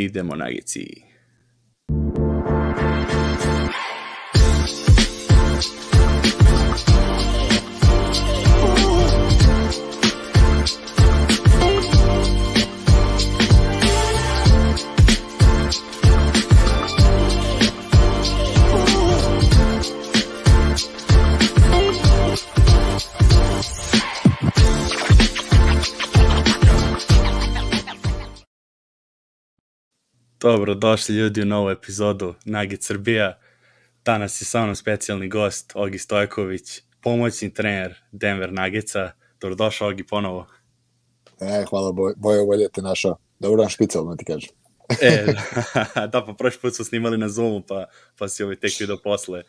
Idemo Nuggetsi. Dobro, došli ljudi u novu epizodu Nugget Srbija. Danas je sa mnom specijalni gost Ogi Stojković, pomoćni trener Denver Nuggetsa. Dobrodošao, Ogi, ponovo. Hvala, Bojo, bolje te našao. Dobro nam špical, da ti kažem. Da, pa prošli put smo snimali na Zoomu, pa si tek video posle.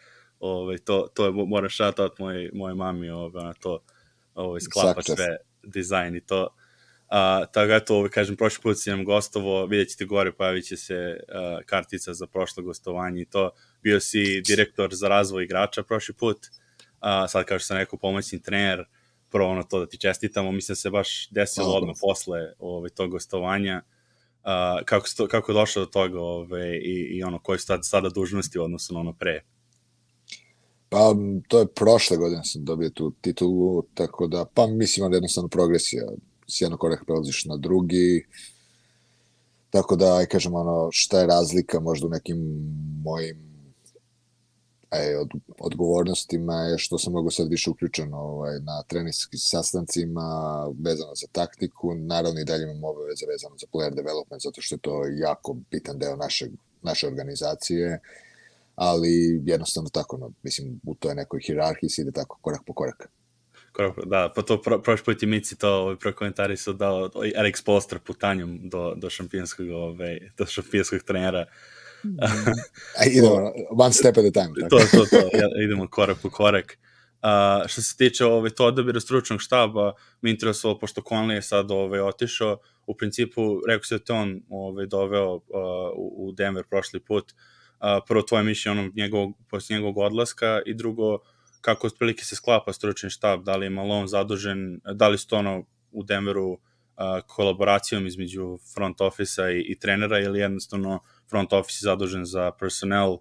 To je, moram shoutout moje mami, ona to sklapa sve, dizajn i to. Tako da to, kažem, prošli put si nam gostovo, vidjet ćete gore, pojavit će se kartica za prošlo gostovanje i to. Bio si direktor za razvoj igrača prošli put, sad kao što sam rekao, pomoćni trener, prvo ono to da ti čestitamo, mislim da se baš desilo odmah posle tog gostovanja. Kako je došlo do toga i ono, koje su sada dužnosti u odnosu na ono pre? Pa, to je prošle godine sam dobio tu titulu, tako da, pa mislim da jednostavno progresija, s jednog koraka prelaziš na drugi, tako da, aj kažem, ono, šta je razlika možda u nekim mojim odgovornostima je što sam mnogo sad više uključen na trenerskim sastancima vezano za taktiku, naravno i dalje imam obaveze vezano za player development, zato što je to jako bitan deo naše organizacije, ali jednostavno tako, mislim, u toj nekoj hijerarhiji se ide tako korak po korak. Da, pa to prošli put i Mici to prokomentari su dao Eric Spoelstra putanjom do šampionskog trenera. Idemo one step at a time. To, idemo korak po korak. Što se tiče to odabira stručnog štaba, mi interesovalo, pošto Conley je sad otišao, u principu, rekao se da te on doveo u Denver prošli put. Prvo, tvoje mišljenje posle njegovog odlaska i drugo, kako otprilike se sklapa stručni štab, da li je Malone zadužen, da li su to u Denveru kolaboracijom između front office-a i trenera, ili jednostavno front office je zadužen za personnel,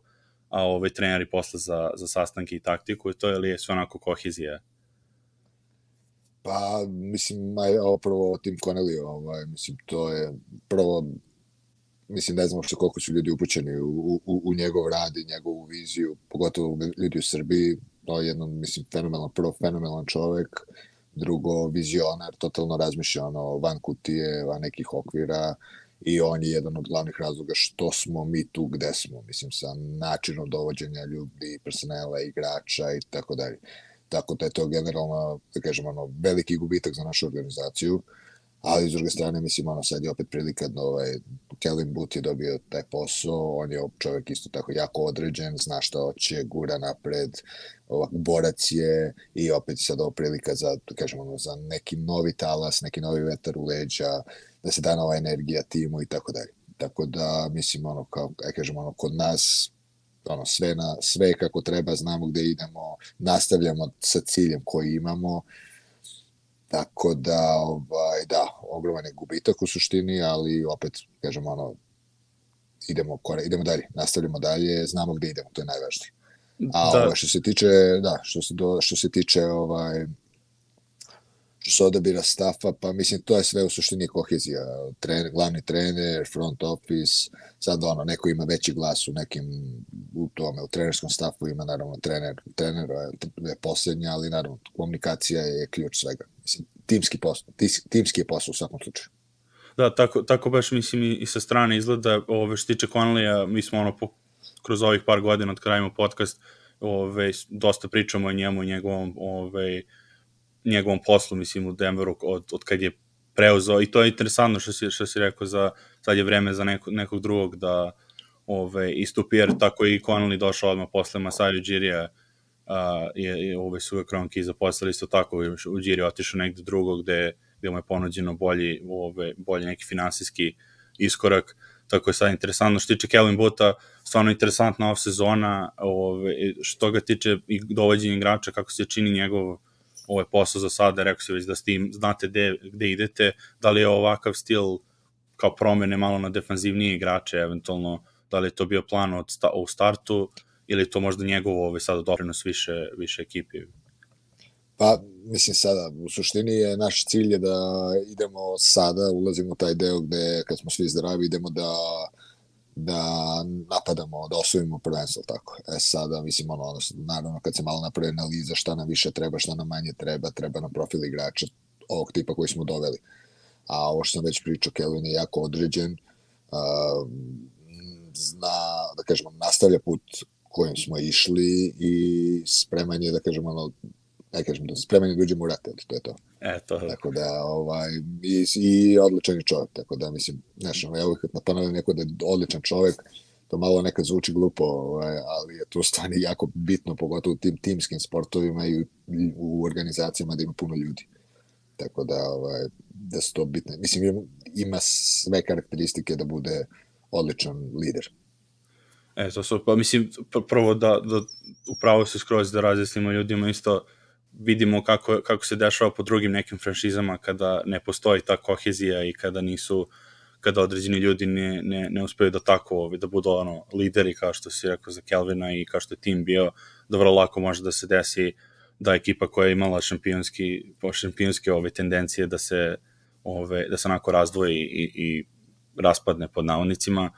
a treneri posle za sastanke i taktiku, i to je sve onako kohezija? Pa, mislim, prvo Tim Connelly, mislim, to je prvo, mislim, ne znam koliko su ljudi upućeni u njegov rad i njegovu viziju, pogotovo ljudi u Srbiji, to je jedno, mislim, fenomenalan čovek, drugo, vizionar, totalno razmišlja van kutije, van nekih okvira, i on je jedan od glavnih razloga što smo mi tu gde smo, mislim, sa načinom dovođenja ljudi, personela, igrača i tako dalje. Tako da je to generalno, da kažem, veliki gubitak za našu organizaciju, ali s druge strane, mislim, sad je opet prilika da Kellen Booth je dobio taj posao, on je čovjek isto tako jako određen, zna šta hoće, gura napred, borac je, i opet sad ovo prilika za, da kažemo, za neki novi talas, neki novi vetar u leđa, da se da nova energija timu i tako dalje. Tako da, mislim, kao, ja kažem, kod nas, sve kako treba, znamo gde idemo, nastavljamo sa ciljem koji imamo. Tako da, ogroman je gubitak u suštini, ali opet, kažem, idemo dalje, nastavljamo dalje, znamo gde idemo, to je najvažnije. A što se tiče, što se odabira stafa, pa mislim, to je sve u suštini kohezija, glavni trener, front office, sad neko ima veći glas u trenerskom stafu ima naravno trener je posljednja, ali naravno komunikacija je ključ svega. Mislim, timski je posao u svakom slučaju. Da, tako baš mislim i sa strane izgleda, što tiče Conleya, mi smo kroz ovih par godina od kada imamo podcast, dosta pričamo o njemu i njegovom poslu, mislim, u Denveru od kad je preuzeo, i to je interesantno što si rekao, sad je vreme za nekog drugog da istupi, jer tako i Conley došao odmah posle Masai Ujirija, su ga Kroenke zaposlili isto tako, Ujiri otišao negde drugo gde mu je ponuđeno bolji neki finansijski iskorak, tako je sad interesantno. Što tiče Kellen Bootha, stvarno interesantna off sezona, što ga tiče i dovođenja igrača, kako se čini njegov posao za sada, rekao si već da s tim znate gde idete, da li je ovakav stil kao promene malo na defanzivnije igrače, eventualno da li je to bio plan u startu ili to možda njegov sad doprinos više ekipi? Pa, mislim sada, u suštini je naš cilj je da idemo sada, ulazimo u taj deo gde kad smo svi zdravi idemo da napadamo, da osvojimo prvenstvo, tako. Sada, mislim, naravno kad se malo napravi analiza šta nam više treba, šta nam manje treba nam profil igrača ovog tipa koji smo doveli. A ovo što sam već pričao, Kelvin je jako određen, zna, da kažemo, nastavlja put kojim smo išli i spreman je, da kažemo, spreman je da uđemo u rat, to je to. Tako da, i odličan je čovjek, tako da, mislim, evo kad napomenem neko da je odličan čovjek, to malo nekad zvuči glupo, ali je to stvarno jako bitno, pogotovo u tim timskim sportovima i u organizacijama da ima puno ljudi. Tako da su to bitne. Mislim, ima sve karakteristike da bude odličan lider. Pa mislim, prvo da upravo se skroz da razjasnimo ljudima, isto vidimo kako se dešava po drugim nekim franšizama kada ne postoji ta kohezija i kada određeni ljudi ne uspeju da budu lideri, kao što si rekao za Kelvina i kao što je tim bio, da vrlo lako može da se desi da ekipa koja je imala šampionske tendencije da se onako razdvoji i raspadne pod navodnicima.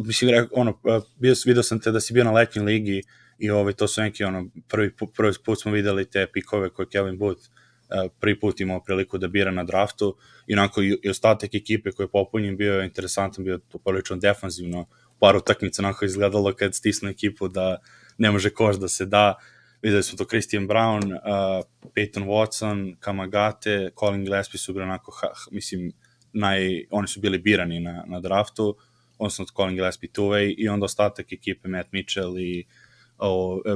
Mislim, vidio sam te da si bio na letnjoj ligi i to su neki, prvi put smo videli te pikove koje Kevin Booth prvi put imao priliku da bira na draftu i onako i ostatak ekipe koji je popunjen bio interesantan, bio to prilično defanzivno, par utakmica onako izgledalo kad stisnu ekipu da ne može koš da se da. Videli smo to Christian Brown, Peyton Watson, Kamagate, Colin Gillespie su bili onako, mislim, oni su bili birani na draftu, odnosno Colin Gillespie two-way i onda ostatak ekipe Matt Mitchell i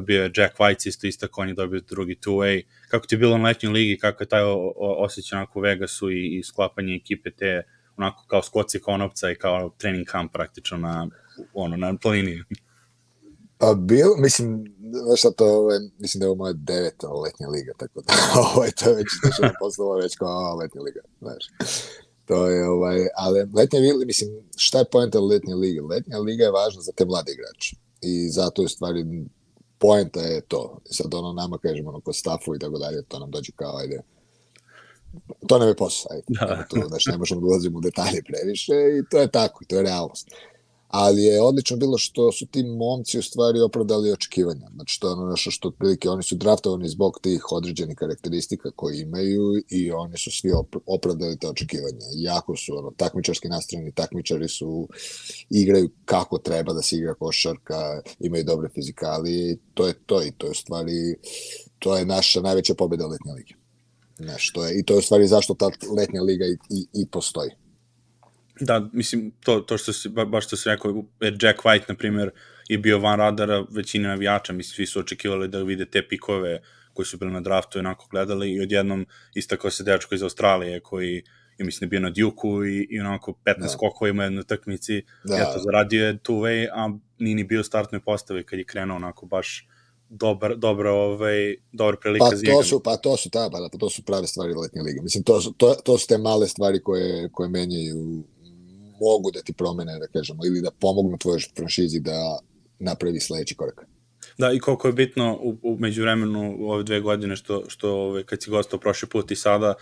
bio je Jack White isto on je dobio drugi two-way. Kako ti je bilo na letnjoj ligi, kako je taj osjećaj onako u Vegasu i sklapanje ekipe te onako kao skoci konopca i kao trening kamp praktično na planini? Mislim, znaš šta mislim da je ovo moja 9. letnja liga, tako da to je već postalo već kao letnja liga, znaš. To je, ali letnja liga, mislim, šta je poenta letnje lige? Letnja liga je važna za te mlade igrače i zato je stvari, poenta je to. Sad nama kažemo, kod stafu i tako dalje, to nam dođe kao, ajde, to nam je posao, ajde. Znači, ne možemo da ulazimo u detalje previše i to je tako, to je realnost. Ali je odlično bilo što su ti momci u stvari opravdali očekivanja. Znači, to je nešto što otprilike oni su draftovani zbog tih određenih karakteristika koje imaju i oni su svi opravdali te očekivanja. Jako su takmičarski nastrojeni, takmičari igraju kako treba da se igra košarka, imaju dobre fizikalije, to je to i to je u stvari, to je naša najveća pobjeda letnje lige. I to je u stvari zašto ta letnja liga i postoji. Da, mislim, to što si, baš što si rekao, Jack White, na primjer, je bio van radara većine navijača, mislim, svi su očekivali da vide te pikove koji su bili na draftu i onako gledali i odjednom istakao se dečko iz Australije koji je, mislim, bio na Duke-u i onako 15 skokova ima jednoj utakmici, eto, zaradio je two-way, a nije ni bio u startnoj postavi kad je krenuo onako baš dobra prilika za igranje. To su prave stvari letnje lige. Mislim, to su te male stvari koje menjaju, mogu da ti promene, da kažemo, ili da pomognu tvojoj franšizi da napravi sledeći korak. Da, i koliko je bitno u međuvremenu u ove 2 godine što kad si gostao prošli put i sada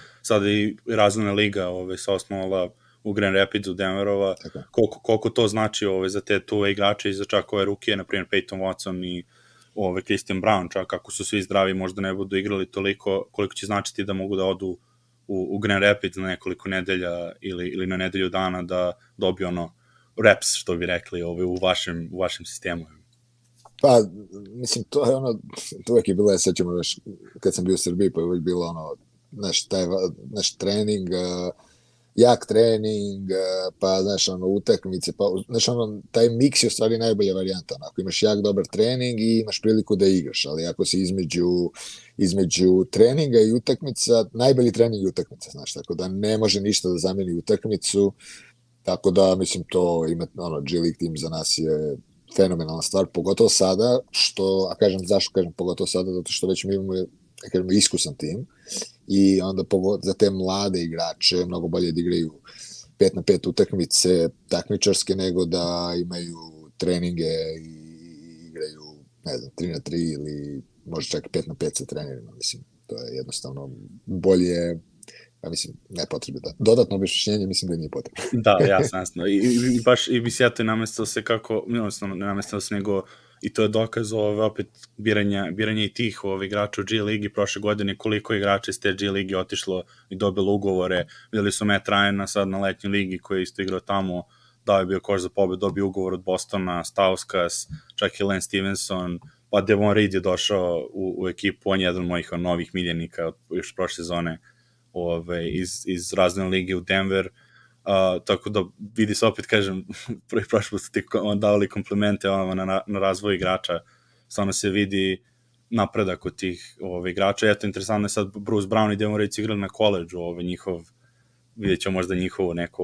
i razvojna liga se osnovala u Grand Rapids u Denverova, koliko to znači za te two igrače i za čak ove rukije, na primjer Peyton Watson i Christian Brown, čak ako su svi zdravi možda ne budu igrali toliko, koliko će značiti da mogu da odu u Grand Rapids na nekoliko nedelja ili na nedelju dana da dobiju reps, što bi rekli, u vašem sistemu. Pa, mislim, to je to uvek je bilo, ja sećamo još, kad sam bio u Srbiji, pa je uvek bilo naš trening, jak trening, pa, znaš, utakmice, pa, znaš, taj miks je u stvari najbolja varijanta, ako imaš jak, dobar trening i imaš priliku da igraš, ali ako si između treninga i utakmica, najbolji trening je utakmica, znaš, tako da ne može ništa da zameni utakmicu, tako da, mislim, to ima, G League tim za nas je fenomenalna stvar, pogotovo sada, zašto kažem pogotovo sada, zato što već mi imamo, iskusan tim, i onda za te mlade igrače mnogo bolje da igraju 5-5 utakmice takmičarske, nego da imaju treninge i igraju, ne znam, 3-3 ili možda čak 5-5 sa trenerima, mislim. To je jednostavno bolje, ja mislim, ne potrebe da. Dodatno objašnjenje mislim da nije potrebno. Da, jasno. I baš, i mislim, ja to je namestilo se kako, odnosno ne namestilo se, nego i to je dokaz opet biranja i tih igrača u G ligi prošle godine, koliko igrača iz te G ligi otišlo i dobilo ugovore. Videli su Matt Ryana sad na letnjoj ligi koji je isto igrao tamo, dao je bio koš za pobed, dobio ugovor od Bostona, Stauskas, čak i Lance Stevenson, pa Devon Reed je došao u ekipu, on je jedan od mojih novih miljenika još prošle sezone iz razne lige u Denver, tako da vidi se opet, kažem, prošli put ste davali komplimente na razvoj igrača, stvarno se vidi napredak od tih igrača. Eto, interesantno je sad Bruce Brown i Devon Reed igrali na koleđu, vidjet ćemo možda njihovu neku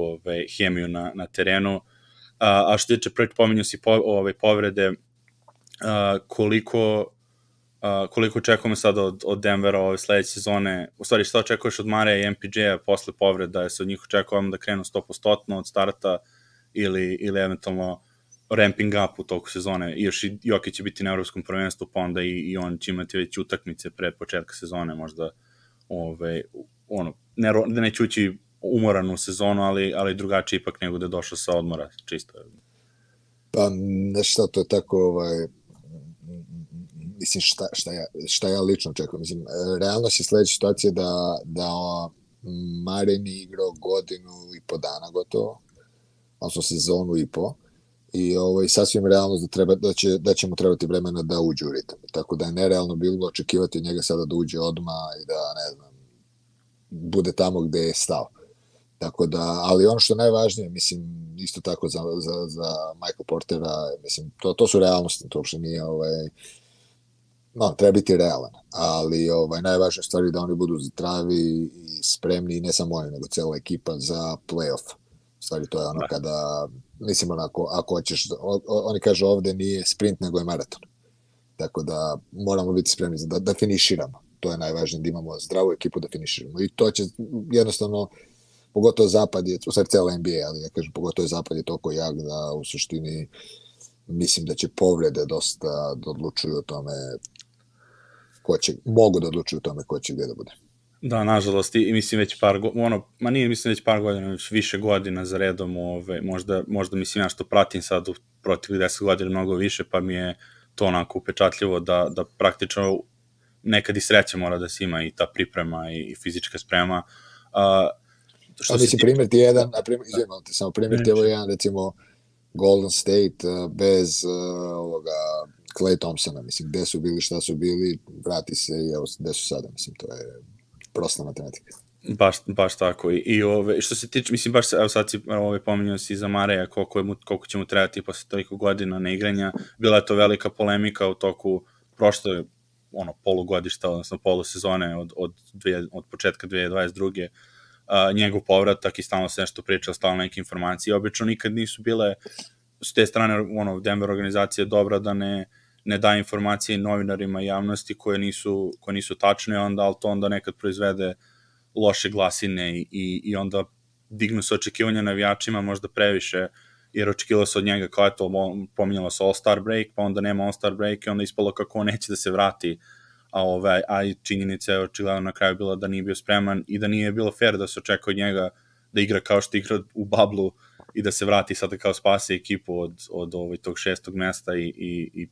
hemiju na terenu. A što tiče, pominju si povrede, koliko očekujemo sad od Denvera ove sledeće sezone, u stvari šta očekuješ od Mareja i MPJ-a posle povreda, je se od njih očekujemo da krenu 100% od starta ili eventualno ramping up u toku sezone, još i Jokić će biti na evropskom prvenstvu, pa onda i on će imati već utakmice pred početka sezone, možda da neće ući umoran u sezonu, ali drugačije ipak nego da je došao sa odmora, čisto. Pa nešto, to je tako, mislim, šta ja lično očekujem. Mislim, realnost je sledeća situacija da Mare nije igrao godinu i po dana gotovo, odnosno sezonu i po, i sasvim realnost da će mu trebati vremena da uđe u ritam. Tako da je nerealno bilo očekivati njega sada da uđe odmah i da, ne znam, bude tamo gde je stao. Tako da, ali ono što je najvažnije, mislim, isto tako za Michael Portera, mislim, to su realnosti, to uopšte nije, treba biti realan, ali najvažnija stvar je da oni budu zdravi i spremni, ne samo oni, nego cela ekipa za playoff. Stvari, to je ono kada, mislim, onako, ako hoćeš, oni kažu ovde nije sprint, nego je maraton. Tako da moramo biti spremni da finiširamo. To je najvažnije, da imamo zdravu ekipu da finiširamo. I to će jednostavno, pogotovo zapad je, u stvari cela NBA, ali ja kažem, pogotovo zapad je toliko jak da u suštini mislim da će povrede dosta da odlučuju o tome mogu da odlučuju o tome ko će gde da bude. Da, nažalost, i mislim već već par godina, već više godina za redom, možda mislim ja što pratim sad u proteklih 10 godina mnogo više, pa mi je to onako upečatljivo da praktično nekad i sreća mora da se ima i ta priprema i fizička sprema. Mislim, primjer ti je jedan, samo primjer ti je ovo jedan, recimo, Golden State bez Klay Thompsona, mislim, gde su bili, šta su bili, vrati se i evo, gde su sada, mislim, to je prosta matematika. Baš tako. I što se tiče, mislim, baš evo sad si pominjao si za Mareja, koliko će mu trebati posle toliko godina neigranja. Bila je to velika polemika u toku prošle polugodišta, odnosno polusezone od početka 2022. Njegov povratak i stalno se nešto pričao, stalno neke informacije. Obično nikad nisu bile s te strane Denver organizacija dobra da ne daje informacije novinarima i javnosti koje nisu tačne, ali to onda nekad proizvede loše glasine i onda dignu se očekivanja navijačima možda previše, jer očekivalo se od njega kao je to, pominjalo se All-Star break, pa onda nema All-Star break i onda ispalo kako on neće da se vrati, a i činjenica je očigledno na kraju bila da nije bio spreman i da nije bilo fair da se očekuje od njega da igra kao što igra u bablu i da se vrati sada kao spase ekipu od tog 6. mesta i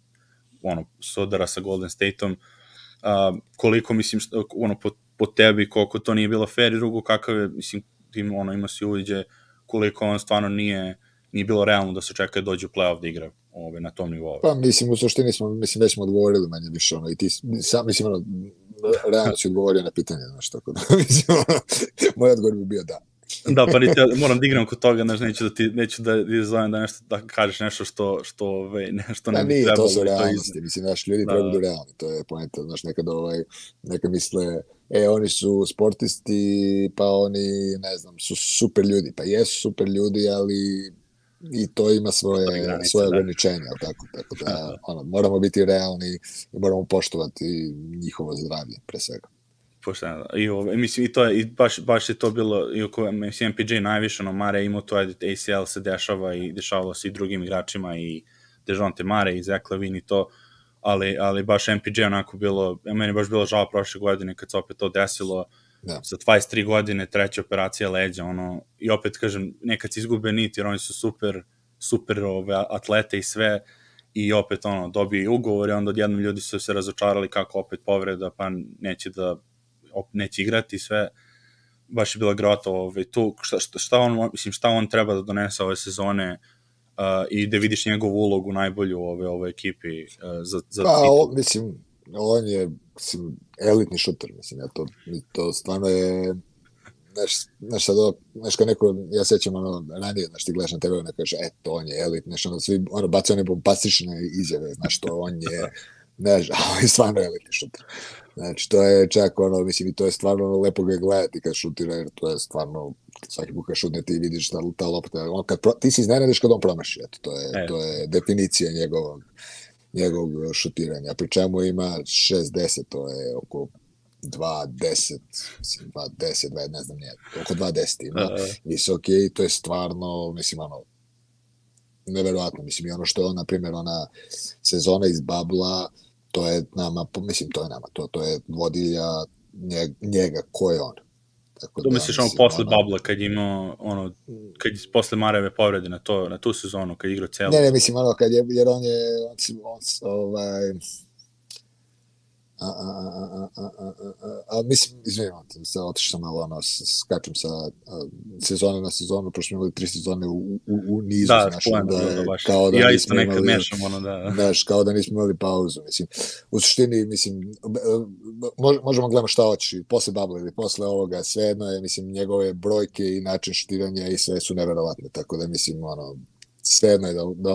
sudara sa Golden State-om. Koliko, mislim, po tebi, koliko to nije bilo fair i drugo, kakav je, mislim, ima si uviđe koliko on stvarno nije bilo realno da se čeka da dođe u play-off da igra na tom nivou. Pa, mislim, u suštini već smo odgovorili manje više, i ti sam, mislim, realno si odgovorio na pitanje, znaš, tako da, mislim, moj odgovor bi bio da. Da, pa moram da igram kod toga, neću da izazovem da kažeš nešto što ne bi trebalo. To su realnosti, mislim, naš ljudi treba budu realni, to je poenta, znaš, neka misle, oni su sportisti, pa oni, ne znam, su super ljudi, pa jesu super ljudi, ali i to ima svoje ograničenja, tako da moramo biti realni i moramo poštovati njihovo zdravlje, pre svega. Pošteno. Mislim, i baš je to bilo, i oko MPJ najviše, Mare imao to, ACL se dešava i dešavalo se i drugim igračima i Dejounte Mare i Zach LaVine i to, ali baš MPJ onako bilo, meni baš bilo žao prošle godine kad se opet to desilo, sa 23 godine, treća operacija leđa, i opet kažem, nekad se izgube niti, jer oni su super atlete i sve, i opet dobije ugovor i onda odjednom ljudi su se razočarali kako opet povreda, pa neće igrati sve. Baš je bila grota tu, šta on treba da donese ove sezone i da vidiš njegovu ulogu najbolju u ovoj ekipi za titul. Mislim, on je elitni šuter, mislim, to stvarno je znaš kao neko, ja sećam ranije, znaš ti gledaš na TV, ono kaže, eto, on je elit, znaš, svi, bacio one bombastične izjave, znaš, to on je, znaš, on je stvarno elitni šuter. Znači, to je čak, mislim, i to je stvarno lepo ga gledati kad šutira, jer to je stvarno, svaki put kad šutne ti vidiš da ta lopta, ti se iznenadiš kad on promaši, eto, to je definicija njegovog šutiranja, pri čemu ima 6-10, to je oko 2-10, mislim, 2-10, ne znam nije, oko 2-10 ima, visoki, to je stvarno, mislim, neverovatno, mislim, i ono što je on, na primjer, ona sezona iz Babla, to je nama, mislim, to je vodilja njega, ko je on. To misliš posle Babla, kad je imao, kad je posle Mareve povrede na tu sezonu, kad je igrao celo? Ne, mislim, jer on je, mislim, izvijem, otišao sam malo, skačem sa sezone na sezonu, prošli imali 3 sezone u nizu, znaš, kao da nismo imali, znaš, kao da nismo imali pauzu, mislim, u suštini, mislim, možemo gledamo šta hoćeš, posle Babla ili posle ovoga, svejedno je, mislim, njegove brojke i način šutiranja i sve su neverovatne, tako da, mislim, svejedno je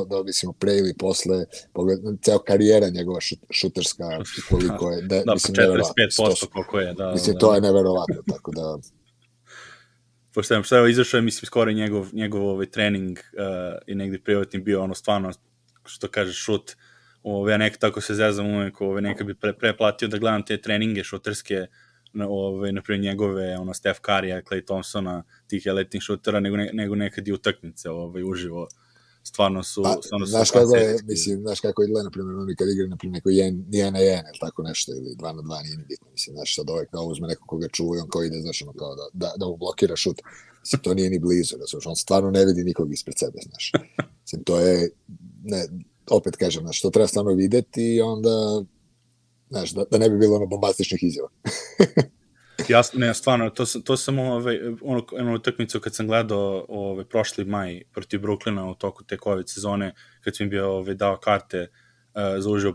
da mislimo pre ili posle, ceo karijera njegova šuterska, koliko je, mislim, 45% koliko je, da. Mislim, to je neverovatno, tako da... Pošto što je izašao, mislim, skoro njegov trening i negdje privatni bio, stvarno, što kaže, šut, ja nekako tako se zezam uvek, neka bi preplatio da gledam te treninge šuterske, naprimjer njegove, Steph Currya, Klay Thompsona, tih elitnih šutera, nego nekad i utakmice uživo. Stvarno su... Znaš kako je, mislim, znaš kako je, na primjer, oni kad igra, na primjer, neko 1 na 1, ili tako nešto, ili 2 na 2, nije bitno, mislim, znaš, sad ovaj kao uzme neko koga čuva i on kao ide, znaš, kao da mu blokira šut, mislim, to nije ni blizu, on stvarno ne vidi nikog ispred sebe, znaš, mislim, to je, opet kažem, znaš, to treba stvarno videti i onda, znaš, da ne bi bilo bombastičnih izjava. Jasno, ne, stvarno, to sam onu utakmicu kad sam gledao prošli maj protiv Brooklyna u toku te COVID sezone, kad sam im bio dao karte za uživo,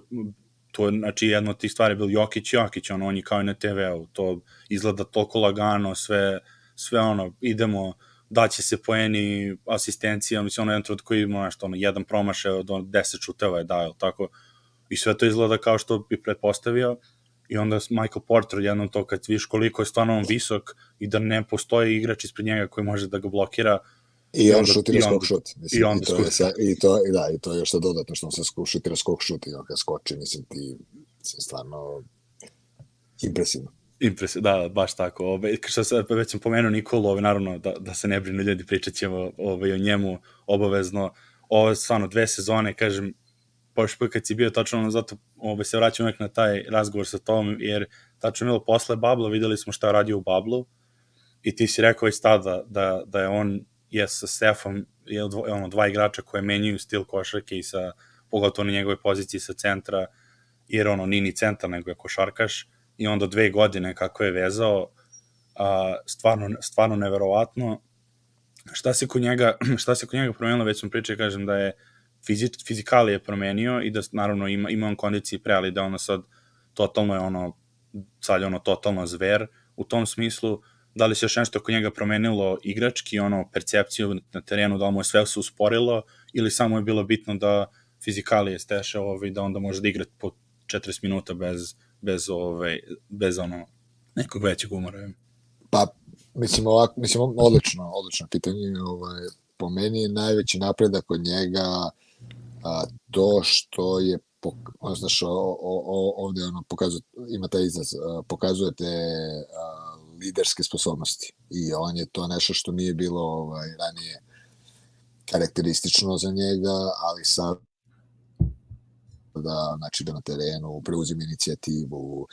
to, znači, jedna od tih stvari je bil Jokić, on je kao i na TV-u, to izgleda toliko lagano, sve idemo, daće se poeni, asistencija, mislim, jedan trud koji ima, jedan promašaj od 10 šuteva je dao, tako, i sve to izgleda kao što bi pretpostavio. I onda Michael Porter jednom to kad viš koliko je stvarno on visok i da ne postoji igrač ispred njega koji može da ga blokira. I on šutira skok šut. I to je još dodatno što on se šutira skok šut i on kad skoči, mislim, ti stvarno impresivno. Da, baš tako. Što se već sam pomenuo Nikolu, naravno da se ne brinu ljudi, pričat ćemo o njemu obavezno. Ovo je stvarno 2 sezone, kažem, pošto kad si bio tačno, zato se vraćam uvek na taj razgovor sa tom, jer tačno bilo posle Babla, videli smo šta je radio u Bablu i ti si rekao već tada da je on sa Stephom dva igrača koje menjaju stil košarke i sa, pogotovo na njegove poziciji sa centra, jer nije ni centar nego je košarkaš i onda 2 godine kako je vezao, stvarno neverovatno. Šta se kod njega promenilo, već sam pričao, kažem da je fizikalije promenio i da naravno ima on kondicije pre, ali da ono sad totalno je sad je totalno zver u tom smislu. Da li se još nešto kod njega promenilo igrački, percepciju na terenu, da li mu je sve se usporilo ili samo je bilo bitno da fizikalije steše da onda može da igra po 40 minuta bez nekog većeg umora. Pa, mislim, odlično pitanje, po meni je najveći napredak od njega to što je znaš, ovde ono pokazuje, ima taj izraz, pokazujete liderske sposobnosti i on je to nešto što nije bilo ranije karakteristično za njega, ali sad da, znači da na terenu preuzima inicijativu,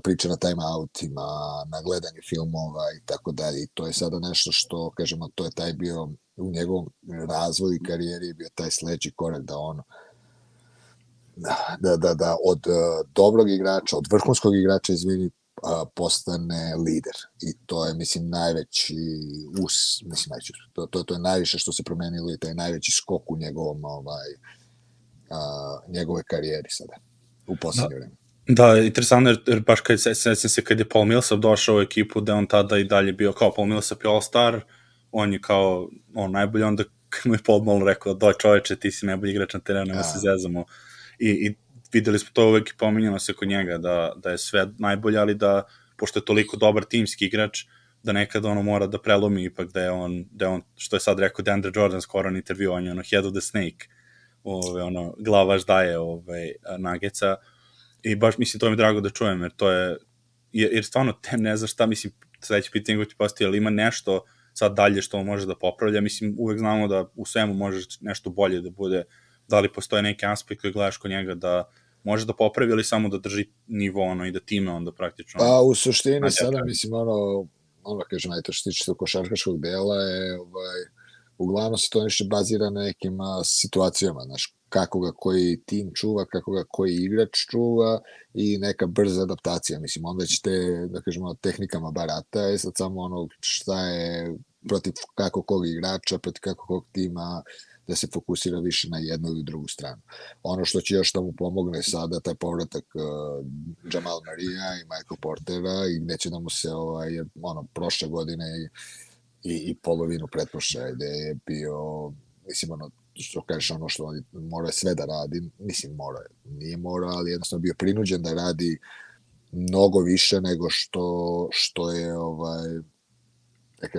priča na time-outima, na gledanju filmova i tako dalje. I to je sada nešto što, kažemo, to je taj bio u njegovom razvoju i karijeri je bio taj sledeći korak da on da od dobrog igrača, od vrhunskog igrača, izvini, postane lider. I to je, mislim, najveći to je najviše što se promenilo i taj najveći skok u njegovom njegove karijeri sada, u poslednje vreme. Da, interesantno, jer baš sećam se kad je Paul Millsap došao u ekipu, da on tada i dalje bio kao Paul Millsap je all-star, on je kao najbolji, onda mu je Paul Malone rekao, doj čoveče, ti si najbolji igrač na terenu, nema se zezamo. I videli smo to uvek i pominjeno se kod njega, da je sve najbolje, ali da, pošto je toliko dobar timski igrač, da nekada ono mora da prelomi ipak, da je on, što je sad rekao DeAndre Jordan skoro na intervju, on je head of the snake, glavaš daje Nuggetsa, i baš, mislim, to mi je drago da čujem, jer to je, jer stvarno ne znaš šta, mislim, sledeće pitanje koji ti postoji, ali ima nešto sad dalje što on može da popravlja, mislim, uvek znamo da u svemu može nešto bolje da bude, da li postoje neki aspekt koji gledaš kod njega da može da popravi ili samo da drži nivo i da time onda praktično... Pa u suštini sada, mislim, kažem, što se tiče košarkaškog dela je, uglavnom se to nešto bazira na nekim situacijama, znaš, kako ga koji tim čuva, kako ga koji igrač čuva i neka brza adaptacija, mislim, onda ćete, da kažemo, tehnikama barata, i sad samo šta je protiv kako kog igrača, protiv kako kog tima, da se fokusira više na jednu ili drugu stranu. Ono što će još da mu pomogne sada, taj povratak Jamal Marija i Michael Portera, i gde će da mu se, prošle godine i polovinu pretprošle, gde je bio, mislim, što kažeš, što on mora sve da radi, mislim, nije morao, ali jednostavno bio prinuđen da radi mnogo više nego što je,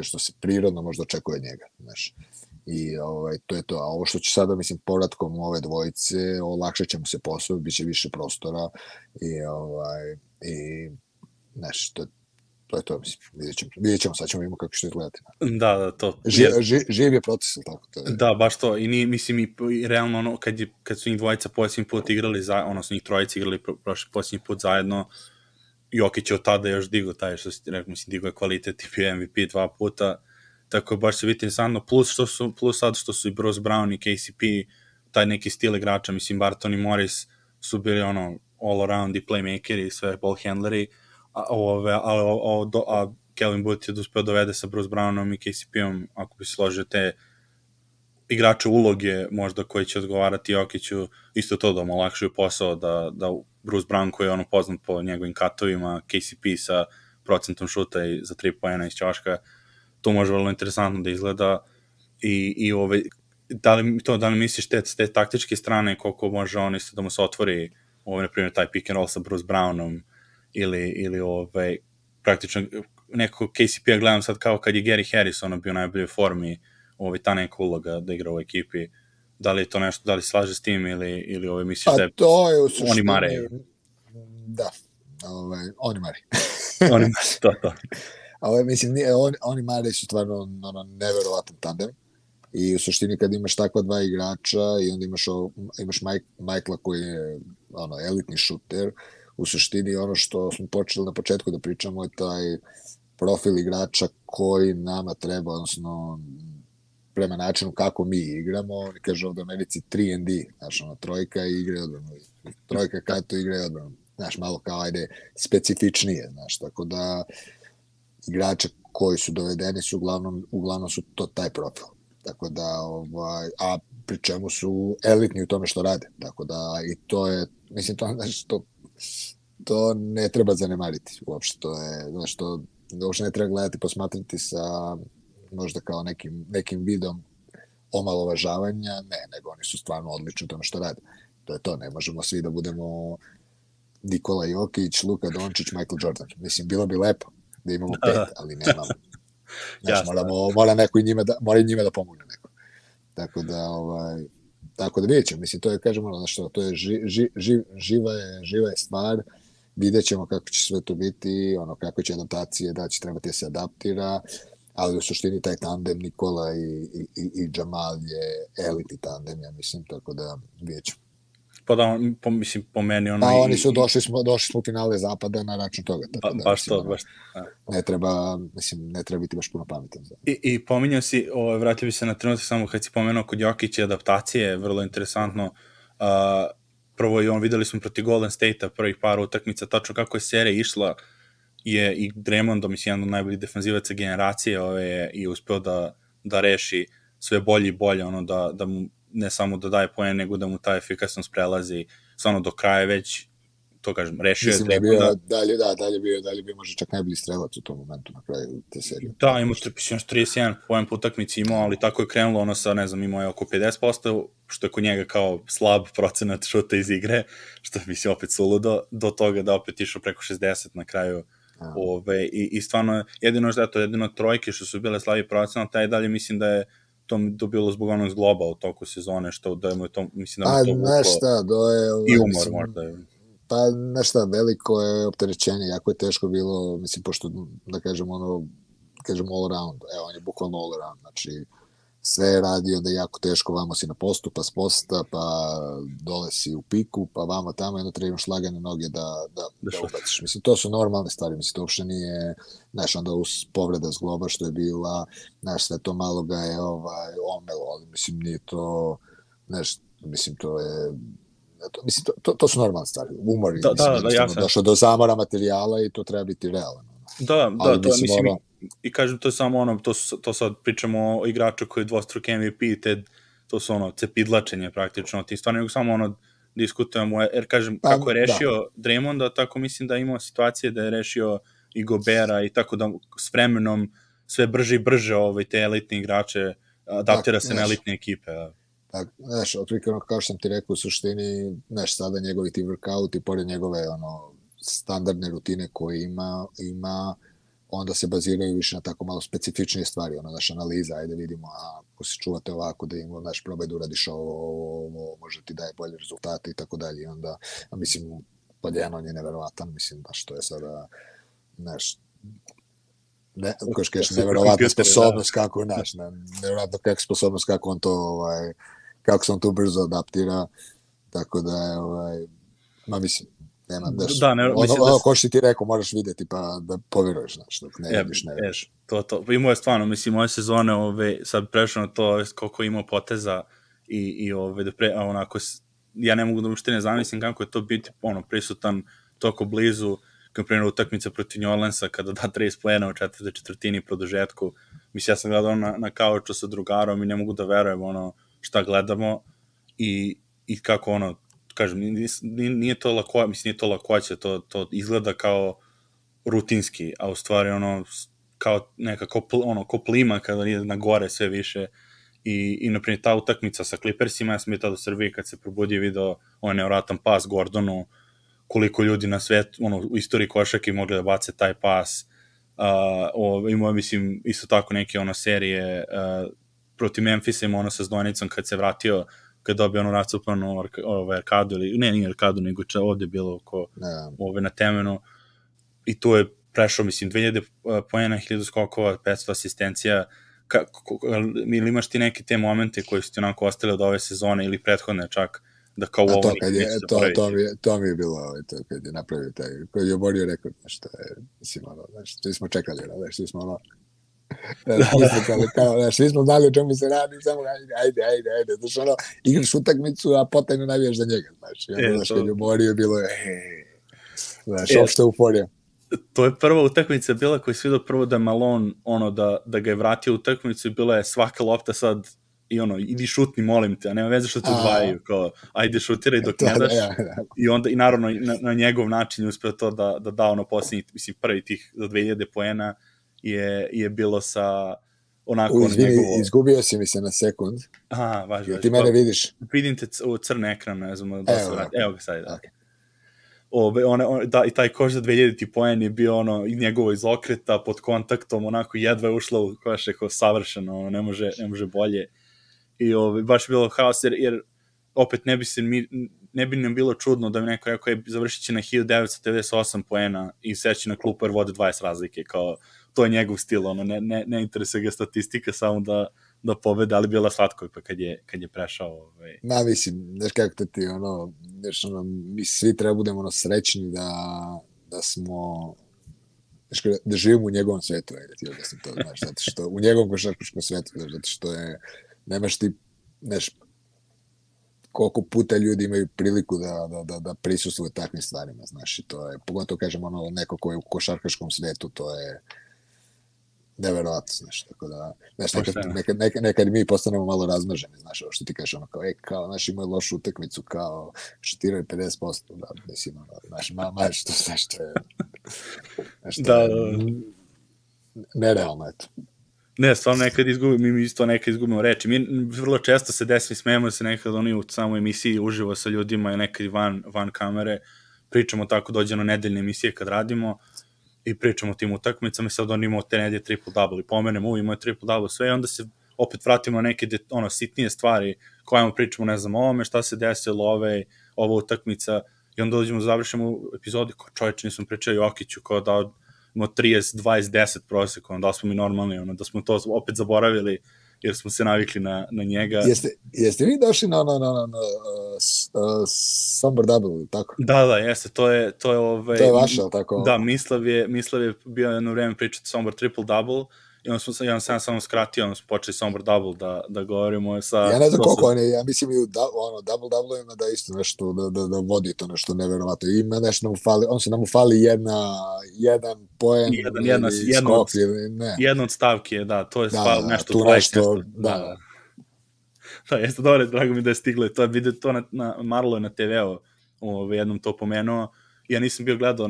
što se prirodno možda očekuje od njega, znaš. I to je to. A ovo što će sada, mislim, povratkom ove dvojice, olakšat će mu se posao, bit će više prostora i znaš, to je to, mislim, vidjet ćemo, sad ćemo imati kako će to izgledati. Da, to. Živ je proces, tako to je. Da, baš to. I mislim, i realno, kad su njih dvojica posljednji put igrali, su njih trojica igrali posljednji put zajedno, Jokić je od tada još digao taj, što si rekao, mislim, digao je kvalitet i bio MVP 2 puta, tako baš se vidi interesantno, plus sad što su i Bruce Brown i KCP, taj neki stil igrača, mislim, Barton i Morris su bili all around i playmakeri i sve ball handleri, a Kevin Booth je uspeo dovede sa Bruce Brownom i KCP-om, ako bi se složio te igrače uloge možda koji će odgovarati Jokiću, isto to da mu olakšaju posao, da Bruce Brown koji je poznat po njegovim katovima, KCP sa procentom šuta i za 3 poena iz ćoška, to može vrlo interesantno da izgleda i da li misliš s te taktičke strane koliko može on isto da mu se otvori na primjer taj pick and roll sa Bruce Brownom ili praktično neko KCP-a gledam sad kao kad je Gary Harris bio u najboljoj formi, ta neka uloga da igra u ekipi, da li je to nešto, da li slaže s tim ili misliš da je oni mare? Da, oni mare. Oni mare, to. Mislim, oni mare su stvarno neverovatan tandem i u suštini kad imaš takva dva igrača i onda imaš Michaela koji je elitni šuter, u suštini ono što smo počeli na početku da pričamo je taj profil igrača koji nama treba, odnosno prema načinu kako mi igramo. Oni kažu ovdje u Americi 3&D, znaš, trojka i igre odbranu, trojka kato igre odbranu, znaš, malo kao ajde specifičnije, znaš, tako da igrače koji su dovedeni su uglavnom su to taj profil, tako da, a pri čemu su elitni u tome što rade, tako da i to je, mislim, to nešto to ne treba zanemariti uopšte, to je, znaš, to uopšte ne treba gledati, posmatrati sa možda kao nekim vidom omalovažavanja, ne, nego oni su stvarno odlični u tome što rade. To je to, ne možemo svi da budemo Nikola Jokić, Luka Dončić, Michael Jordan. Mislim, bilo bi lepo da imamo 5, ali nemamo. Znaš, mora neko i njima da pomogne neko. Tako da, tako da vidjet ćemo, mislim, to je, kažemo, što, to je živa je stvar, vidjet ćemo kako će sve to biti, kako će adaptacije, da će trebati da se adaptira, ali u suštini taj tandem Nikola i Jamal je elitni tandem, ja mislim, tako da vidjet ćemo. Pa da, mislim, po meni ono... Pa oni su došli smo u finale zapada na račun toga. Tako da, baš to, baš. Ne treba biti baš puno pametan. I pominjao si, vratio bi se na trenutak samo kad si pomenuo kod Jokića adaptacije, vrlo interesantno. Prvo i videli smo protiv Golden State-a prvih par utakmica, tačno kako je serija išla, je i Draymond, mislim, jedan od najboljih defanzivaca generacije, je uspeo da reši sve bolje i bolje, da mu ne samo da daje poen, nego da mu ta efikasnost prelazi stvarno do kraja već, to kažem, rešio je. Mislim dalje bio možda čak najbolji strelac u tom momentu na kraju te serije. Da, imao 31 poen po utakmici imao, ali tako je krenulo sa, ne znam, imao je oko 50%, što je kod njega kao slab procenat šuta iz igre, što je, mislim, opet suludo, do toga da opet išao preko 60 na kraju. I stvarno, jedino trojke što su bile slabi procenat, taj dalje mislim da je to dobilo zbog onog zgloba u toku sezone, što da mu je to, mislim da mu to vuklo i umor možda. Pa nešto, veliko je opterećenje, jako je teško bilo, mislim, pošto, da kažem, all around, on je bukvalno all around, znači, sve je radio da je jako teško, vamo si na postu, pa s posta, pa dole si u piku, pa vamo tamo, jedno treba imaš lagane noge da ubaciš. Mislim, to su normalne stvari, mislim, to uopšte nije, znaš, onda uz povreda zgloba što je bila, znaš, sve to malo ga je omelo, ali mislim, nije to, znaš, mislim, to je, mislim, to su normalne stvari, umor, mislim, došao do zamora materijala i to treba biti realno. Da, to mislim, i kažem, to je samo to sad pričamo o igraču koji je dvostruki MVP, to su cepidlačenje praktično, ti stvarno samo diskutujemo, jer kažem, kako je rešio Draymonda, tako mislim da je imao situacije da je rešio i Gobera i tako da s vremenom sve brže i brže te elitne igrače adaptira se na elitne ekipe. Tako, znaš, otprilike kao što sam ti rekao, u suštini, znaš, sada njegovi ti workout i pored njegove standardne rutine koje ima, onda se baziraju više na tako malo specifičnije stvari, naša analiza, ajde vidimo, ako se čuvate ovako, da ima, znaš, probaj da uradiš ovo, možda ti daje bolje rezultate i tako dalje, i onda, mislim, podjedan on je neverovatan, mislim, da što je sada, znaš, neverovatna sposobnost kako, znaš, neverovatno kakva sposobnost kako on to, kako se on to brzo adaptira, tako da je, mislim, nema, ko što ti rekao, moraš vidjeti pa da povjeruješ, znaš, dok ne vidiš, ne vidiš. To. Imao je stvarno, mislim, ove sezone, sad prešao na to koliko imao poteza i onako, ja ne mogu da uopšte ne zamislim kako je to biti prisutan toliko blizu, kao primjer utakmica protiv New Orleansa, kada da 30 poena u četvrtini produžetku. Mislim, ja sam gledao na kauču sa drugarom i ne mogu da verujem šta gledamo i kako kažem, nije to lakoća, mislim, nije to lakoća, to izgleda kao rutinski, a u stvari kao neka ko plima kada ide na gore sve više i naprimjer ta utakmica sa Clippersima, ja sam je tada u Srbiji kad se probudio video nevratan pas Gordonu, koliko ljudi na svetu, u istoriji košarke mogli da bace taj pas, imao, mislim, isto tako neke serije protiv Memphisa, imao sa Zdonicom kad se vratio, kad dobio racupanu arkadu, nije arkadu, nego ovde je bilo na temenu, i tu je prešao, mislim, 2000 poena, 1000 skokova, 500 asistencija. Ili imaš ti neke te momente koji su ti onako ostali od ove sezone ili prethodne čak, da kao ovo to mi je bilo kad je napravio taj, koji je oborio rekord, nešto je, mislim, svi smo čekali, svi smo svi smo znali o čemu se radi, samo ajde, znaš, igraš utakmicu, a potajno navijaš za njega, znaš, kad je oborio, bilo je, znaš, opšte euforija. To je prva utakmica bila koja je svi do prvo da je Malone, da ga je vratio utakmicu i bila je svaka lopta sad i idi šutni, molim te, a nema veze što te odvajaju, kao, ajde šutiraj dok ne daš, i onda, i naravno, na njegov način je uspeo to da da posljednjih, mislim, prvi tih za 2000 poena je bilo sa onako... Izgubio si mi se na sekund. Aha, važno. Ti mene vidiš? Vidim te u crn ekran, ne znam, da se vrati. Evo ga sad, da. I taj koš za 2000 poen je bio i njegovo iz okreta pod kontaktom, onako jedva je ušla u koš, savršeno, ne može bolje. I baš je bilo haos, jer opet ne bi nam bilo čudno da mi neko rekao završit će na 1998 poena i seći na klupu jer vode 20 razlike, kao to je njegov stil, ono, ne interesuje ga statistika, samo da pobede, ali bila slatko pa kad je prešao. Ma, mislim, znaš kako to ti, ono, znaš, ono, mi svi treba budemo ono srećni da smo, znaš, da živimo u njegovom svetu, da ti objasnim to, znaš, zato što u njegovom košarkaškom svetu, znaš, zato što nemaš ti, znaš, koliko puta ljudi imaju priliku da prisustvuju takvim stvarima, znaš, i to je, pogotovo kažem, ono, neko ko je u košarkaškom svetu, to je neverovatno, znaš, tako da, znaš, nekad mi postanemo malo razmrženi, znaš, što ti kažeš, ono, kao, znaš, imaju lošu utakmicu, kao, šutiraju 50%, da, mislim, ono, znaš, što je, znaš, to je nerealno, eto. Ne, stvarno mi isto nekad izgubimo reči. Mi vrlo često se desi, smijemo se nekad oni u samoj emisiji uživo sa ljudima i nekad i van kamere, pričamo tako, dođe na nedeljne emisije kad radimo i pričamo o tim utakmicama i sad on imao te nedelje triple-double i pomenemo, imao je triple-double sve i onda se opet vratimo na neke sitnije stvari kojima pričamo, ne znam, o ovome, šta se desilo, ova utakmica i onda dođemo, završimo u epizodi kao čovječe, nisam pričao Jokiću, kao da imao 30, 20, 10 prosjekom, da smo mi normalni, da smo to opet zaboravili jer smo se navikli na njega. Jeste vi došli na Somber Double, tako? Da, jeste, to je to je vaše, tako? Da, Mislav je bio jedno vreme pričati Somber Triple Double i onda sam samo skratio, onda smo počeli Somber Double da govorimo sa... Ja ne znam koliko on je, ja mislim i u Double Double ima da isto nešto, da vodi to nešto neverovatno. Ima nešto nam fali jedan poen ili skok ili ne. Jedna od stavki je, da, to je nešto... Tu nešto, da. Da, jeste dobro, drago mi da je stiglo. To je vidio to Marlo je na TV-u, jednom to pomenuo. Ja nisam bio gledao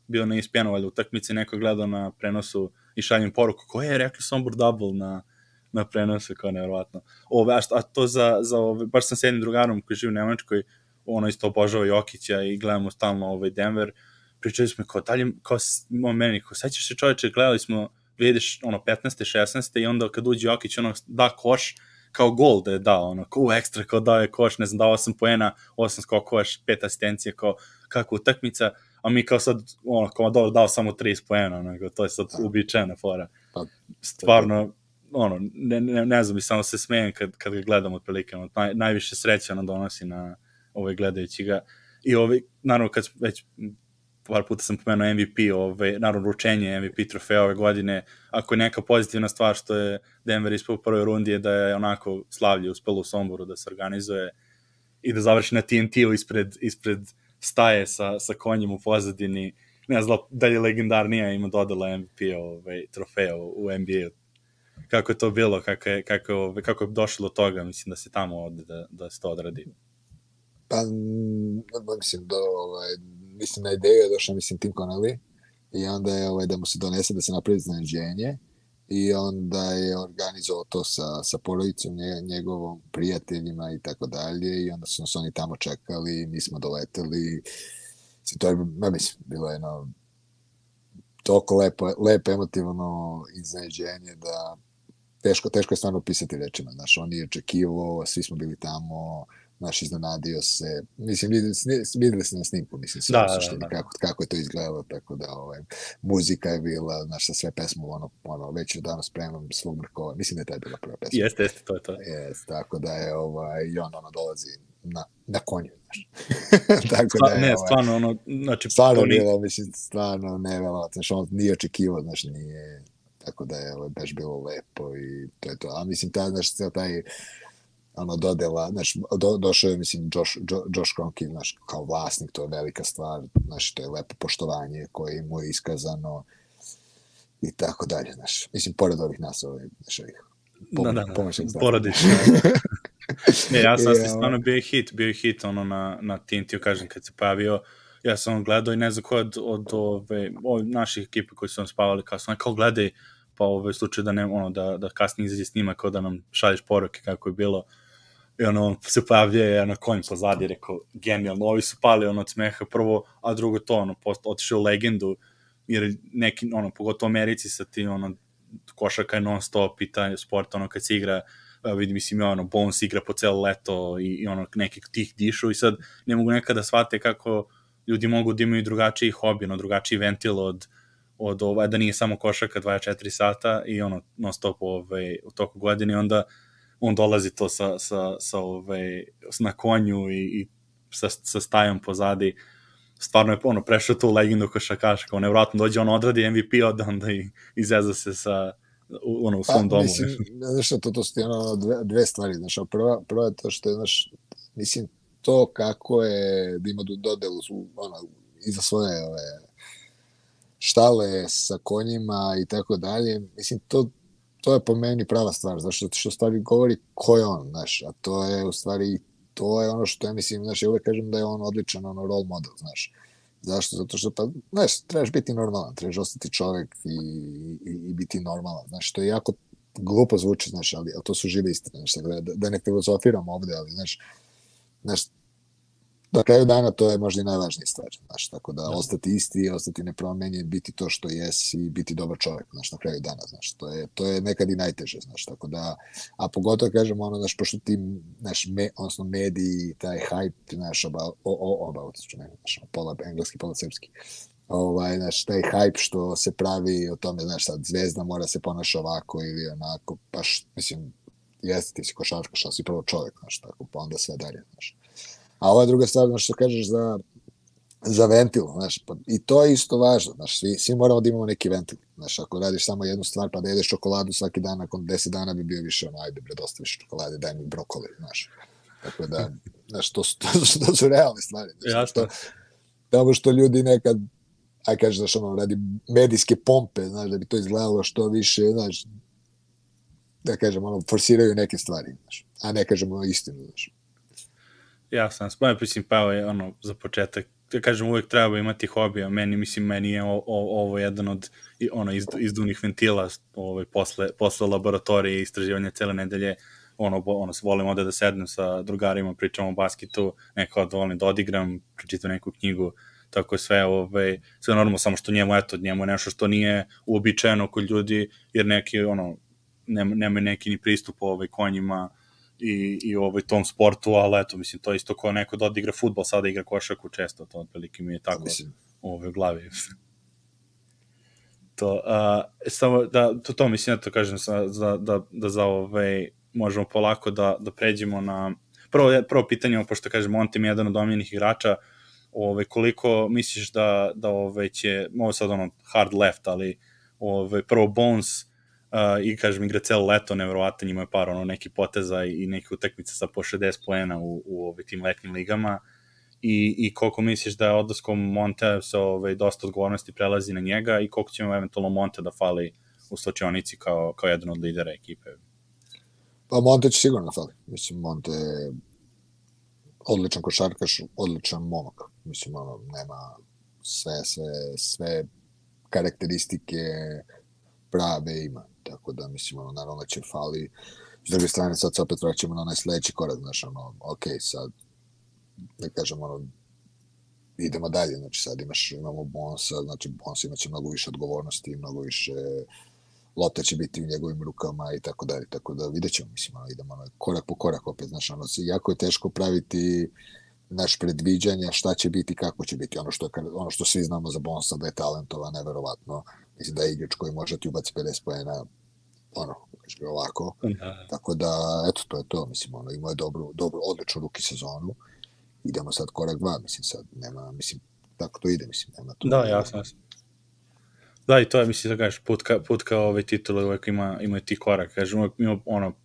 bio na ESPN-u utakmici, neko gledao na prenosu i šaljem poruku, ko je rekli Sombor Double na prenosu, kao nevjerovatno. A to baš sam s jednim drugarom koji živi u Nemačkoj, ono isto obožava Jokića i gledamo stalno Denver, pričali smo kao meni, sećaš se čoveče, gledali smo, vidiš, 15. 16. i onda kad uđe Jokić, da koš, kao gol da je dao, ekstra, kao dao je koš, ne znam, dao 8 poena, 8 skokova, 5 asistencije, kao kakva utakmica, a mi kao sad, kao dao samo 30 poena, to je sad uobičajena fora. Stvarno, ne znam, i samo se smejem kad ga gledam otprilike, najviše sreća nam donosi na gledajući ga. I naravno, kad već par puta sam pomenuo MVP, naravno ručenje MVP trofeja ove godine, ako je neka pozitivna stvar što je Denver ispao u prvoj rundi je da je onako slavlje uspelo u Somboru da se organizuje i da završi na TNT-u ispred staje sa konjem u pozadini. Ne znam da je legendarnija ima dodala MVP trofeja u NBA-u. Kako je to bilo, kako je došlo do toga, mislim da se tamo ovde da se to odradi. Pa, mislim da mislim na ideju je došao, mislim, Tim Connelly i onda je da mu se donese da se napravi iznenađenje i onda je organizovao to sa porodicom njegovom, prijateljima i tako dalje i onda su nas oni tamo čekali, mi smo doleteli. To je, mislim, bilo jedno toliko lepo emotivno iznenađenje da teško je stvarno opisati rečima. Znaš, on je očekivao, svi smo bili tamo, znaš, iznenadio se. Mislim, videli se na snimku, mislim, sve u suštini, kako je to izgledalo, tako da muzika je bila, znaš, sa sve pesmu, već danas spremam svog Mrkova. Mislim da je taj bila prva pesma. Jeste, to je to. Jeste, tako da je, i on dolazi na konju, znaš. Tako da je, stvarno, znači... Stvarno bilo, mislim, stvarno neverovatno, znaš, on nije očekivao, znaš, nije... Tako da je baš bilo lepo i to je to. A mislim, taj dodela, znaš, došao je, mislim, Josh Kroenke, znaš, kao vlasnik, to je velika stvar, znaš, to je lepo poštovanje koje mu je iskazano i tako dalje, znaš. Mislim, pored ovih nas, znaš, ovih pomoćnih stvari. Porodično. Ne, ja sam stvarno bio je hit, na TNT-u, kažem, kad se pojavio, ja sam gledao i ne znam ko od naših ekipa koji su nam spavali kasno, kao gledaj, pa u slučaju da ne, da kasnije izađe snima, kao da nam šalješ poruke kako je bilo. I on se pojavljuje na konj pozadi, rekao, genijalno, ovi su pali od smeha prvo, a drugo to, otišao u legendu, jer neki, pogotovo u Americi sa ti, košarka je non stop i taj sport, kad se igra vidi, mislim, ono, Bones igra po celo leto i ono, neki tih dišu i sad ne mogu nekada shvate kako ljudi mogu da imaju drugačiji hobi, ono, drugačiji ventil od da nije samo košarka 24 sata i ono, non stop u toku godine, onda on dolazi to na konju i sa stajom pozadi. Stvarno je ono, prešao tu legendu košarkaša, kao nevratno dođe, on odradi MVP onda i izeza se u svom domu. Mislim, znaš što, to su ti dve stvari, znaš, prva je to što je, znaš, mislim, to kako je da ima dodelu iza svoje štale sa konjima i tako dalje, mislim, to je po meni prava stvar, zašto što stvari govori ko je on, znaš, a to je u stvari, to je ono što ja mislim, znaš, ja uvek kažem da je on odličan role model, znaš. Zašto? Zato što, pa, znaš, trebaš biti normalan, trebaš ostati čovek i biti normalan, znaš, to je jako glupo zvuči, znaš, ali to su žive istine, znaš, da ne filozofiram ovde, ali, znaš, na kraju dana to je možda i najvažnija stvar, znaš, tako da ostati isti, ostati nepromenjen, biti to što jesi, biti dobar čovjek, znaš, na kraju dana, znaš, to je nekad i najteže, znaš, tako da, a pogotovo kažem ono, znaš, pošto ti, znaš, odnosno mediji, taj hype, znaš, pola engleski, pola srpski, znaš, taj hype što se pravi o tome, znaš, sad zvezda mora se ponaša ovako ili onako, baš, mislim, jeste ti si košarkaš, ali si prvo čovjek, znaš, tako, pa onda sve dalje, znaš. A ova druga stvar, znaš, što kažeš za ventil, znaš, pa i to je isto važno, znaš, svi moramo da imamo neki ventil, znaš, ako radiš samo jednu stvar, pa da jedeš čokoladu svaki dan, nakon 10 dana bi bio više, ajde bre, dosta više čokolade, daj mi brokoli, znaš, tako da, znaš, to su realne stvari, znaš, to što ljudi nekad, aj kažeš, znaš, radi medijske pompe, znaš, da bi to izgledalo što više, znaš, da kažem, forsiraju neke stvari, znaš, a ne kažemo istinu, znaš. Ja sam mislim, pa je za početak, da kažem, uvek treba imati hobija, meni je ovo jedan od izduvnih ventila posle laboratorije i istraživanja cele nedelje, volim ovde da sednem sa drugarima, pričam o basketu, nekako volim da odigram, pročitam neku knjigu, tako je sve normalno, samo što njemu je nešto što nije uobičajeno kod ljudi, jer neki, nema neki ni pristup konjima, i tom sportu, ali eto, mislim, to je isto kao neko da odigra fudbal, sada igra košarku često, to otprilike mi je tako u glavi. Samo to mislim, eto kažem, da za možemo polako da pređemo na prvo pitanje, pošto kažem, on tim je jedan od omiljenih igrača, koliko misliš da će, ovo sad hard left, ali prvo Bones i kažem, igra celo leto, nevjerovatan, ima je par neki poteza i neke utakmice sa po 60 poena u tim letnjim ligama i koliko misliš da je odlaskom Monte se dosta odgovornosti prelazi na njega i koliko će mu eventualno Monte da fali u slačionici kao jedan od lidera ekipe? Pa Monte će sigurno fali. Mislim, Monte je odličan košarkaš, odličan momak. Mislim, nema sve karakteristike prave ima. Tako da, mislim, naravno će fali. S druge strane, sad se opet vraćamo na onaj sledeći korak, znaš, ok, sad, da kažem, idemo dalje, znači sad imamo Bonsa, znači Bons imaće mnogo više odgovornosti, mnogo više lopta će biti u njegovim rukama i tako dalje, tako da vidjet ćemo, mislim, idemo korak po korak opet, znaš, jako je teško praviti naš predviđanja šta će biti, kako će biti, ono što svi znamo za Bonsa, da je talentovan, neverovatno, mislim da je igrač koji može ti ubaci 50 poena, ovako, tako da, eto, to je to, mislim, imao je odličnu ruki sezonu, idemo sad korak 2, mislim, sad nema, mislim, tako to ide, mislim, nema to. Da, jasno. Da, i to je, mislim, da kažeš, put kao ove titule uvek ima ti korak, kažem,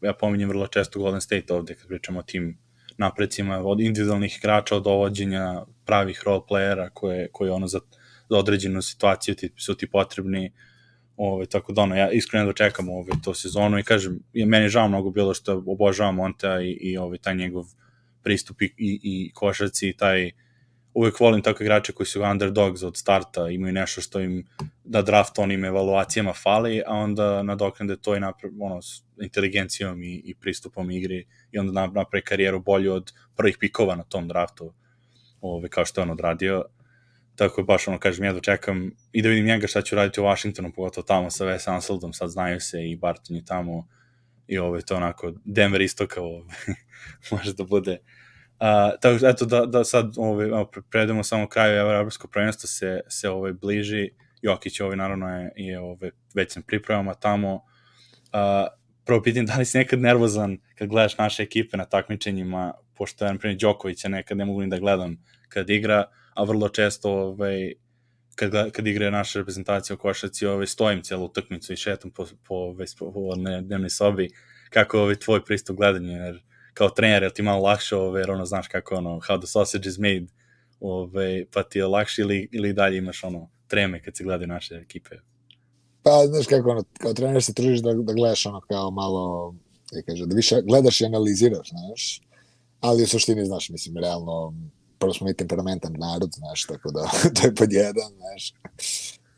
ja pominjem vrlo često Golden State ovde, kad pričamo o tim napredcima, od individualnih igrača, od dovođenja pravih role playera koje za određenu situaciju su ti potrebni, tako da ja iskreno dočekam to sezonu i kažem, meni je žao mnogo bilo što obožavam Montea i taj njegov pristup i košarci i taj, uvek volim takve igrače koji su underdogs od starta, imaju nešto što im na draft onim evaluacijama fali, a onda nadoknade to i s inteligencijom i pristupom igri i onda napravi karijeru bolju od prvih pikova na tom draftu, kao što je on odradio. Tako je baš kažem, ja dočekam i da vidim njega šta ću raditi u Washingtonu, pogotovo tamo sa Wes Unsildom, sad znaju se i Barton je tamo i to onako Denver istoka može da bude. Tako, eto, da sad prevedemo samo kraju, evropsko prvenstvo se bliži, Jokić naravno je već sam pripremama tamo. Prvo pitanje, da li si nekad nervozan kad gledaš naše ekipe na takmičenjima, pošto ja, na primjer, Đokovića nekad ne mogu ni da gledam kad igra, a vrlo često kad igra naša reprezentacija u košarci, stojim cijelu utakmicu i šetam po dnevnoj sobi. Kako je tvoj pristup gledanja, jer kao trener, je ti malo lakše, jer znaš kako how the sausage is made, pa ti je lakše ili dalje imaš treme kad se gledaju naše ekipe? Pa, znaš kako, kao trener se tružiš da gledaš kao malo, da više gledaš i analiziraš, znaš, ali u suštini, znaš, mislim, realno, prvo smo mi temperamentan narod, znaš, tako da to je pod jedan, znaš,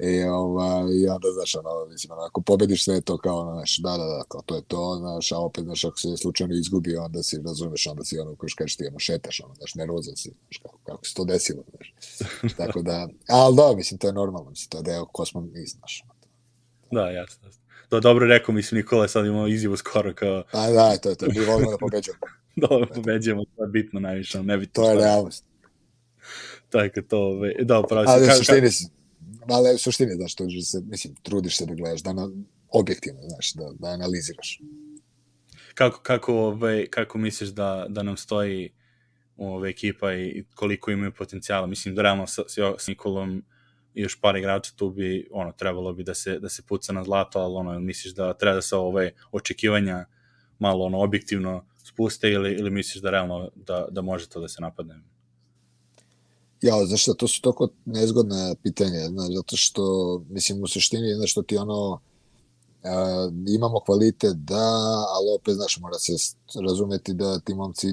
i onda, znaš, mislim, ako pobediš sve to kao, znaš, da, kao to je to, znaš, a opet, znaš, ako se slučajno izgubi, onda si, razumeš, onda si koji kažeš ti, šetaš, znaš, nervozan si, znaš, kako se to desilo, znaš, tako da, ali da, mislim, to je normalno, mislim, to je deo ko smo mi, znaš. Da, jasno. Dobro rekao, mislim, Nikola sad imao izjavu skoro kao... Da, to je to, mi volimo da pobeđujemo. Da, pobeđujemo, to je bitno najviše, nebitno. To je realnost. Tako to, da, pravo se... Ali u suštini, znaš, mislim, trudiš se da gledaš, objektivno, znaš, da analiziraš. Kako misliš da nam stoji ekipa i koliko imaju potencijala? Mislim, da realno s Nikolom i još par igrača tu bi, trebalo bi da se puca na zlato, ali misliš da treba da se očekivanja malo objektivno spuste ili misliš da realno da može to da se napadne? Ja, znaš šta, to su toliko nezgodne pitanje, znaš, zato što, mislim, u suštini, znaš, što ti imamo kvalitet, da, ali opet, znaš, mora se razumeti da ti momci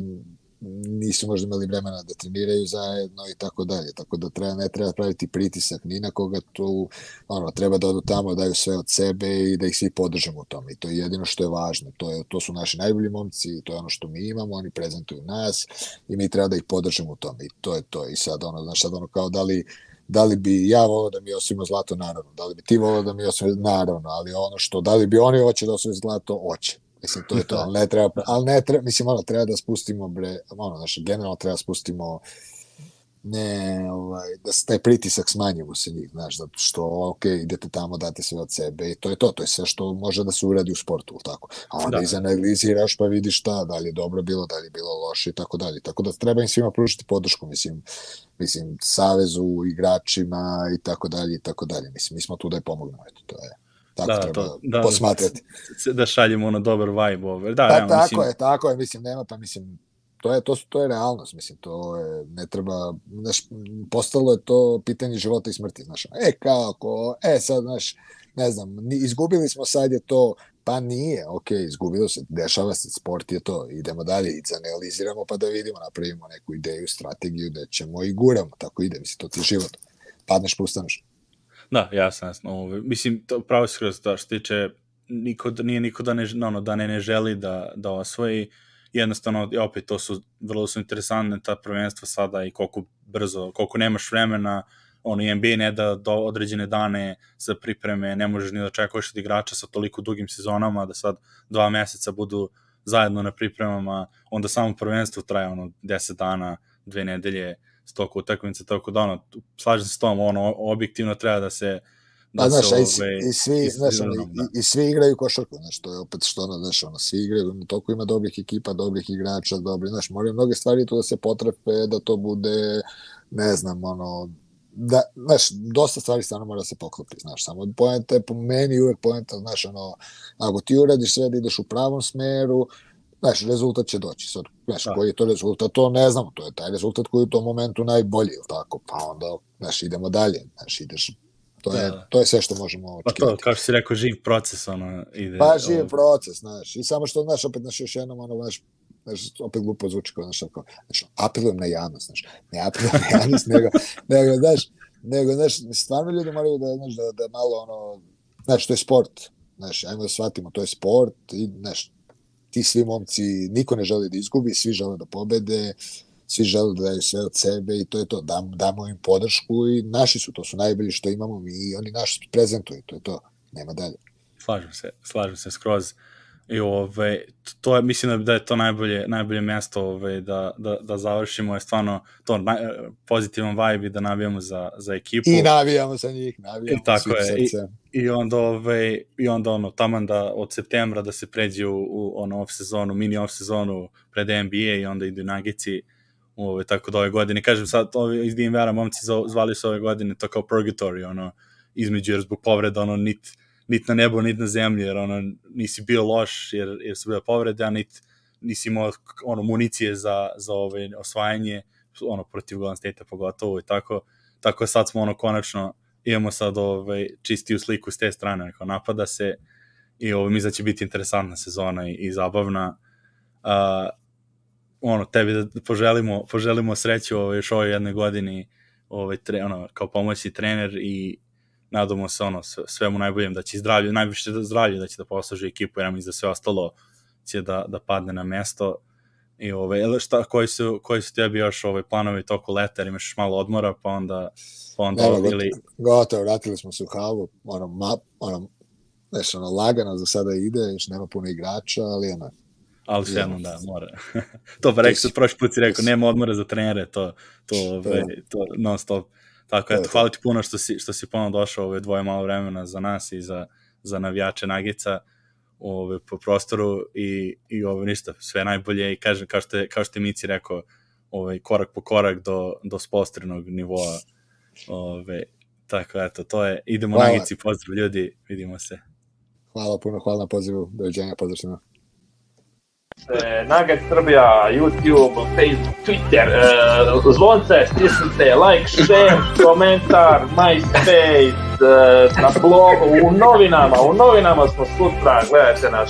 nisu možda imali vremena da treniraju zajedno i tako dalje, tako da ne treba praviti pritisak ni na koga, tu treba da odu tamo, daju sve od sebe i da ih svi podržamo u tome i to je jedino što je važno, to su naši najbolji momci, to je ono što mi imamo, oni prezentuju nas i mi treba da ih podržamo u tome i to je to i sad znaš, sad kao da li bi ja volio da mi osvojimo zlato, naravno, da li bi ti volio da mi osvojimo, naravno, ali ono što, da li bi oni hoće da osvoje zlato, hoće. Mislim, to je to, ali ne treba, mislim, treba da spustimo, znaš, generalno treba da spustimo, da se taj pritisak smanjimo se njih, znaš, zato što, idete tamo, date sve od sebe i to je sve što može da se uradi u sportu, tako, a onda izanaliziraš pa vidiš šta, da li je dobro bilo, da li je bilo loše i tako dalje, tako da treba im svima pružiti podršku, mislim, savezu, igračima i tako dalje, mislim, mi smo tu da je pomognemo, eto, to je. Tako treba posmatrati. Da šaljemo dobar vibe over. Tako je, mislim, nema, pa mislim, to je realnost, mislim, to je, ne treba, znaš, postalo je to pitanje života i smrti, znaš, kako, sad, znaš, ne znam, izgubili smo, sad je to, pa nije, izgubilo se, dešava se, sport je to, idemo dalje, izanaliziramo pa da vidimo, napravimo neku ideju, strategiju, da ćemo i guramo, tako ide, mislim, to ti je život, padneš pa ustaneš. Da, jasno. Mislim, pravo se kroz to što tiče, nije niko da ne želi da osvoji, jednostavno, opet, to su vrlo interesantne ta prvenstva sada i koliko nemaš vremena, i NBA ne da do određene dane za pripreme, ne možeš ni da očekuješ od igrača sa toliko dugim sezonama, da sad 2 meseca budu zajedno na pripremama, onda samo prvenstvo traje 10 dana, 2 nedelje, stoku utakmica, tako da slažem se s tom, objektivno treba da se i svi igraju košarku, znaš, to je opet što svi igraju, toliko ima dobrih ekipa, dobrih igrača, znaš, moraju mnoge stvari tu da se potrepe, da to bude, ne znam, da, znaš, dosta stvari stvarno mora da se poklopi, znaš, samo poenta je po meni uvek poenta, znaš, ako ti uradiš sve da ideš u pravom smeru, znaš, rezultat će doći, sad, znaš, koji je to rezultat, to ne znamo, to je taj rezultat koji je u tom momentu najbolji, ili tako, pa onda, znaš, idemo dalje, znaš, ideš, to je sve što možemo očekivati. Pa to, kao što si rekao, živ proces, ide... Pa živ proces, znaš, i samo što, znaš, opet, znaš, još jednom, znaš, opet glupo zvuči kao, znaš, apelujem na javnost, znaš, ne apelujem na javnost, nego, znaš, stvarno ljudi moraju da malo, znaš, to je sport, znaš, ajmo da shvatimo, to je sport i, znaš, ti svi momci, niko ne želi da izgubi, svi žele da pobede, svi žele da daju sve od sebe i to je to, damo im podršku i naši su, to su najbolji što imamo mi i oni naši prezentuju, to je to, nema dalje. Slažem se skroz. I to je, mislim da je to najbolje mjesto da završimo, je stvarno to pozitivan vibe i da navijamo za ekipu. I navijamo za njih, navijamo svim srcem. I onda taman da od septembra da se pređe u off sezonu, mini off sezonu pred NBA i onda idu Nuggetsi, tako da ove godine, kažem sad, iz Denvera momci zvali se ove godine to kao purgatory, između, jer zbog povreda, nit na nebo, nit na zemlji, jer nisi bio loš, jer su bile povrede, a nisi imao municije za osvajanje, protiv Golden State-a pogotovo, i tako sad smo konačno imamo sad čistiju sliku s te strane, napada se i mislim da će biti interesantna sezona i zabavna. Tebi da poželimo sreću još ovoj jednoj godini kao pomoćni trener i nadamo se svemu najboljem, da će najviše zdravlje da će da posluži ekipu, jer mislim da sve ostalo će da padne na mesto. I koji su tebi još planovi toku leta, jer imaš malo odmora, pa onda gotovo, vratili smo se u halu, lagano za sada ide, još nema puno igrača, ali sve jednom da, mora. To pa rekao se prošli put, si rekao, nema odmora za trenere, to non stop. Tako je, hvala ti puno što si ponovno došao dvoje malo vremena za nas i za navijače Nuggetsa po prostoru i ništa, sve najbolje i kažem, kao što je Mici rekao, korak po korak do spostrenog nivoa. Tako, eto, to je, idemo Nuggetsi, pozdrav ljudi, vidimo se. Hvala puno, hvala na pozivu, doviđenja, pozdrav svima. Nugget Srbija, YouTube, Facebook, Twitter, zvonce, stisnite, like, share, komentar, MySpace, na blogu, u novinama smo sutra, gledajte naš